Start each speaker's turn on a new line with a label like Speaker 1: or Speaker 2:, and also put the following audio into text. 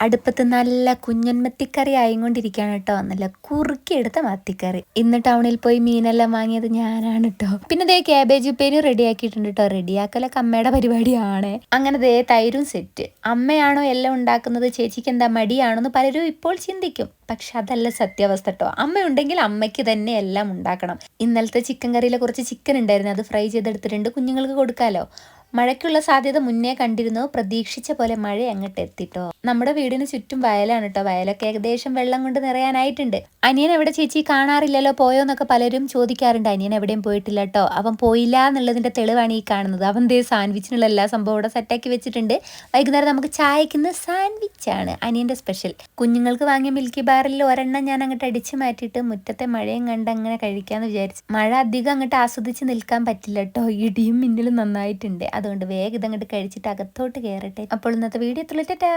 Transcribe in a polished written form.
Speaker 1: അടുപ്പത്ത് നല്ല കുഞ്ഞൻ മത്തിക്കറി ആയിക്കൊണ്ടിരിക്കുകയാണ് കേട്ടോ. നല്ല കുറുക്കിയെടുത്ത മത്തിക്കറി. ഇന്ന് ടൗണിൽ പോയി മീനെല്ലാം വാങ്ങിയത് ഞാനാണ് കേട്ടോ. പിന്നെ ദേ ക്യാബേജ് ഉപ്പേരി റെഡിയാക്കിയിട്ടുണ്ട് കേട്ടോ. റെഡിയാക്കലൊക്കെ അമ്മയുടെ പരിപാടിയാണ്. അങ്ങനെ ദേ തൈരും സെറ്റ്. അമ്മയാണോ എല്ലാം ഉണ്ടാക്കുന്നത്, ചേച്ചിക്ക് എന്താ മടിയാണോന്ന് പലരും ഇപ്പോൾ ചിന്തിക്കും. പക്ഷെ അതല്ല സത്യാവസ്ഥ കേട്ടോ. അമ്മ ഉണ്ടെങ്കിൽ അമ്മയ്ക്ക് തന്നെ എല്ലാം ഉണ്ടാക്കണം. ഇന്നലത്തെ ചിക്കൻ കറിയിലെ കുറച്ച് ചിക്കൻ ഉണ്ടായിരുന്നു, അത് ഫ്രൈ ചെയ്തെടുത്തിട്ടുണ്ട്, കുഞ്ഞുങ്ങൾക്ക് കൊടുക്കാലോ. മഴയ്ക്കുള്ള സാധ്യത മുന്നേ കണ്ടിരുന്നു. പ്രതീക്ഷിച്ച പോലെ മഴ അങ്ങോട്ട് എത്തിട്ടോ. നമ്മുടെ വീടിന് ചുറ്റും വയലാണ് കേട്ടോ. വയലൊക്കെ ഏകദേശം വെള്ളം കൊണ്ട് നിറയാനായിട്ടുണ്ട്. അനിയൻ എവിടെ ചേച്ചി, കാണാറില്ലല്ലോ, പോയോ എന്നൊക്കെ പലരും ചോദിക്കാറുണ്ട്. അനിയൻ എവിടെയും പോയിട്ടില്ല കേട്ടോ. അവൻ പോയില്ല എന്നുള്ളതിന്റെ തെളിവാണ് ഈ കാണുന്നത്. അവൻ ദേ സാൻഡ്വിച്ചിനുള്ള എല്ലാ സംഭവം ഇവിടെ സെറ്റാക്കി വെച്ചിട്ടുണ്ട്. വൈകുന്നേരം നമുക്ക് ചായക്കുന്ന സാൻഡ്വിച്ചാണ് അനിയന്റെ സ്പെഷ്യൽ. കുഞ്ഞുങ്ങൾക്ക് വാങ്ങിയ മിൽക്കി ബാറിൽ ഒരെണ്ണം ഞാൻ അങ്ങോട്ട് അടിച്ചു മാറ്റിയിട്ട് മുറ്റത്തെ മഴയും കണ്ട് അങ്ങനെ കഴിക്കാന്ന് വിചാരിച്ചു. മഴ അധികം അങ്ങോട്ട് ആസ്വദിച്ച് നിൽക്കാൻ പറ്റില്ല കേട്ടോ. ഇടിയും മിന്നലും നന്നായിട്ടുണ്ട്. അതുകൊണ്ട് വേഗം ഇതങ്ങോട്ട് കഴിച്ചിട്ട് അകത്തോട്ട് കയറട്ടെ. അപ്പോൾ ഇന്നത്തെ വീഡിയോ തുള്ളിട്ടാ.